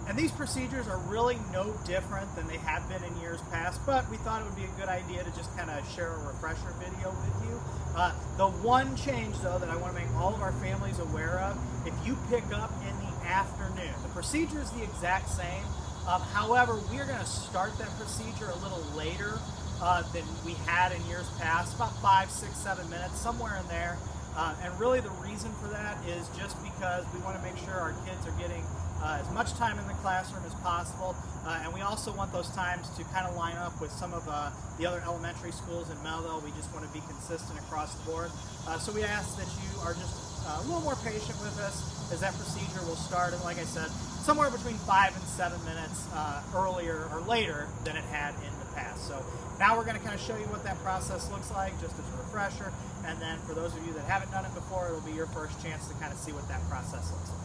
And these procedures are really no different than they have been in years past, but we thought it would be a good idea to just kind of share a refresher video with you. The one change, though, that I want to make all of our families aware of, if you pick up in the afternoon, the procedure is the exact same. However, we're going to start that procedure a little later than we had in years past, about 5, 6, 7 minutes, somewhere in there. And really the reason for that is just because we want to make sure our kids are getting as much time in the classroom as possible, and we also want those times to kind of line up with some of the other elementary schools in Melville. We just want to be consistent across the board. So we ask that you are just a little more patient with us as that procedure will start, and like I said, somewhere between 5 and 7 minutes earlier or later than it had in the past. So now we're going to kind of show you what that process looks like, just as a refresher, and then for those of you that haven't done it before, it'll be your first chance to kind of see what that process looks like.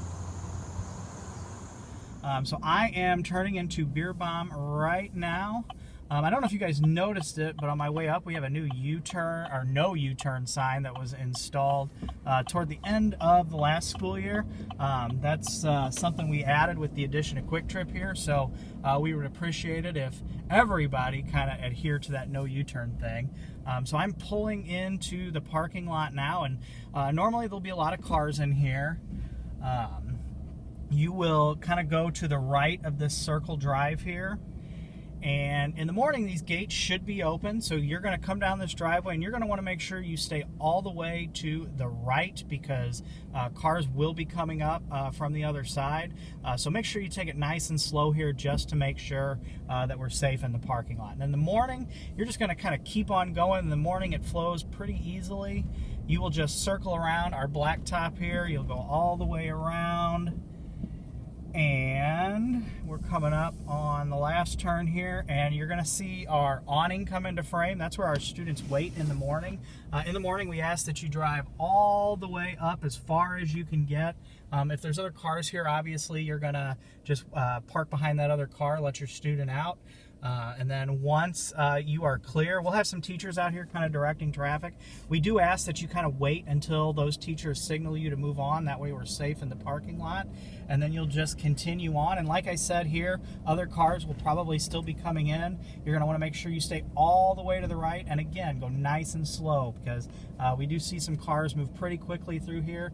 So I am turning into Beer Bomb right now. I don't know if you guys noticed it, but on my way up we have a new U-turn or no U-turn sign that was installed toward the end of the last school year. That's something we added with the addition of Quick Trip here, so we would appreciate it if everybody kind of adhered to that no U-turn thing. So I'm pulling into the parking lot now, and normally there'll be a lot of cars in here. You will kind of go to the right of this circle drive here, and in the morning these gates should be open, so you're going to come down this driveway and you're going to want to make sure you stay all the way to the right, because cars will be coming up from the other side. So make sure you take it nice and slow here, just to make sure that we're safe in the parking lot. And in the morning you're just going to kind of keep on going. In the morning it flows pretty easily. You will just circle around our blacktop here, you'll go all the way around, and we're coming up on the last turn here, and you're going to see our awning come into frame. That's where our students wait in the morning. In the morning we ask that you drive all the way up as far as you can get. If there's other cars here, obviously you're going to just park behind that other car, let your student out. And then once you are clear, we'll have some teachers out here kind of directing traffic. We do ask that you kind of wait until those teachers signal you to move on. That way we're safe in the parking lot. And then you'll just continue on. And like I said here, other cars will probably still be coming in. You're going to want to make sure you stay all the way to the right. And again, go nice and slow, because we do see some cars move pretty quickly through here.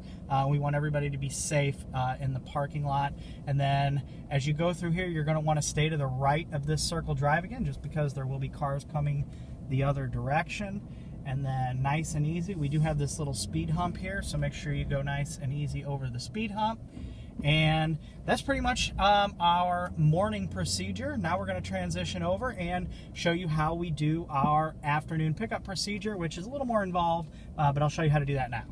We want everybody to be safe in the parking lot. And then as you go through here, you're going to want to stay to the right of this circle drive again, just because there will be cars coming the other direction. And then nice and easy, we do have this little speed hump here, so make sure you go nice and easy over the speed hump. And that's pretty much our morning procedure. Now we're going to transition over and show you how we do our afternoon pickup procedure, which is a little more involved, but I'll show you how to do that now.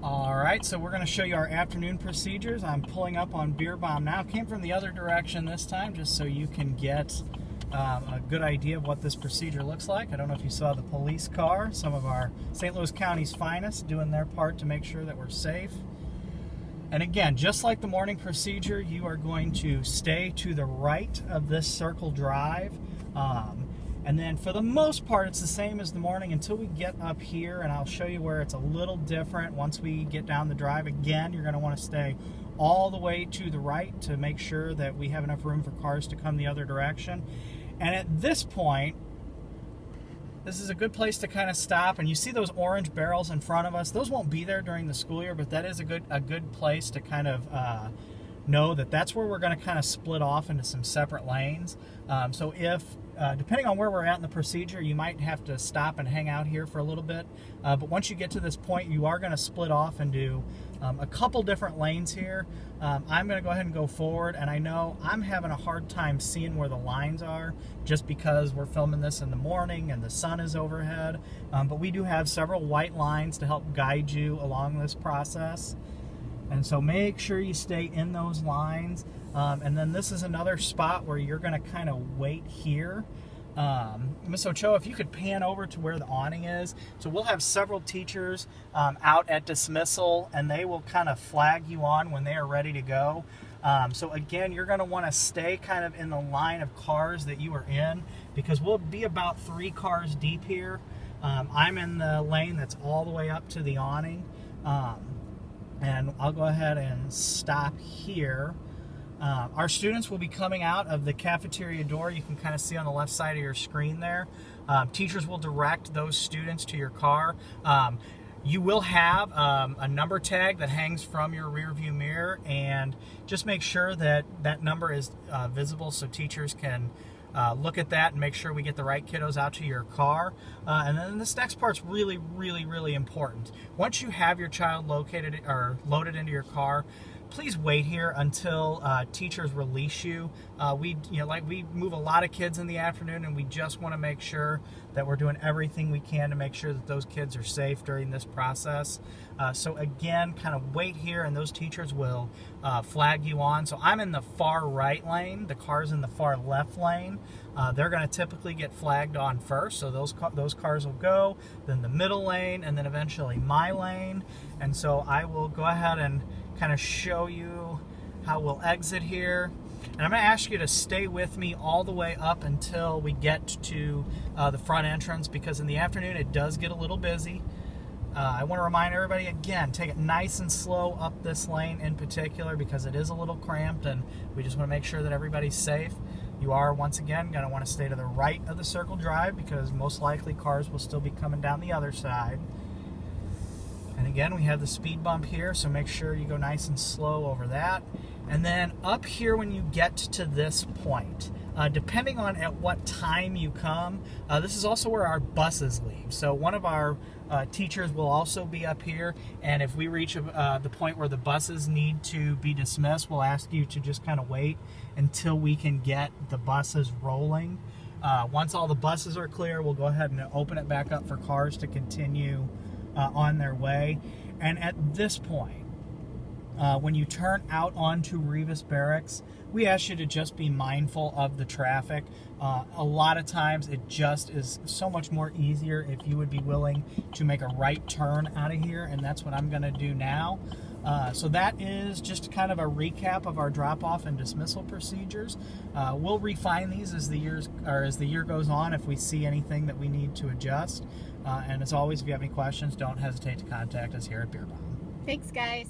Alright, so we're going to show you our afternoon procedures. I'm pulling up on Beer Bomb now. Came from the other direction this time, just so you can get a good idea of what this procedure looks like. I don't know if you saw the police car, some of our St. Louis County's finest doing their part to make sure that we're safe. And again, just like the morning procedure, you are going to stay to the right of this circle drive. And then for the most part, it's the same as the morning until we get up here, and I'll show you where it's a little different. Once we get down the drive, again, you're going to want to stay all the way to the right to make sure that we have enough room for cars to come the other direction. And at this point, this is a good place to kind of stop. And you see those orange barrels in front of us. Those won't be there during the school year, but that is a good place to kind of know that that's where we're going to kind of split off into some separate lanes. So if depending on where we're at in the procedure, you might have to stop and hang out here for a little bit. But once you get to this point, you are going to split off and do a couple different lanes here. I'm going to go ahead and go forward, and I know I'm having a hard time seeing where the lines are just because we're filming this in the morning and the sun is overhead. But we do have several white lines to help guide you along this process. And so make sure you stay in those lines. And then this is another spot where you're going to kind of wait here. Ms. Ochoa, if you could pan over to where the awning is. So we'll have several teachers out at dismissal, and they will kind of flag you on when they are ready to go. So again, you're going to want to stay kind of in the line of cars that you are in, because we'll be about 3 cars deep here. I'm in the lane that's all the way up to the awning. And I'll go ahead and stop here. Our students will be coming out of the cafeteria door. You can kind of see on the left side of your screen there. Teachers will direct those students to your car. You will have a number tag that hangs from your rear view mirror, and just make sure that that number is visible so teachers can look at that and make sure we get the right kiddos out to your car. And then this next part's really, really, really important. Once you have your child located or loaded into your car, please wait here until teachers release you. We move a lot of kids in the afternoon, and we just want to make sure that we're doing everything we can to make sure that those kids are safe during this process. So again, kind of wait here, and those teachers will flag you on. So I'm in the far right lane. The car's in the far left lane. They're going to typically get flagged on first, so those cars will go, then the middle lane, and then eventually my lane. And so I will go ahead and kind of show you how we'll exit here. And I'm going to ask you to stay with me all the way up until we get to the front entrance, because in the afternoon it does get a little busy. I want to remind everybody again, take it nice and slow up this lane in particular, because it is a little cramped and we just want to make sure that everybody's safe. You are, once again, going to want to stay to the right of the circle drive, because most likely cars will still be coming down the other side. And again, we have the speed bump here, so make sure you go nice and slow over that. And then up here when you get to this point, depending on at what time you come, this is also where our buses leave. So one of our teachers will also be up here, and if we reach the point where the buses need to be dismissed, we'll ask you to just kind of wait until we can get the buses rolling. Once all the buses are clear, we'll go ahead and open it back up for cars to continue on their way. And at this point, when you turn out onto Rivas Barracks, we ask you to just be mindful of the traffic. A lot of times it just is so much more easier if you would be willing to make a right turn out of here, and that's what I'm going to do now. So that is just kind of a recap of our drop-off and dismissal procedures. We'll refine these as the year goes on if we see anything that we need to adjust. And as always, if you have any questions, don't hesitate to contact us here at Beer Bomb. Thanks, guys.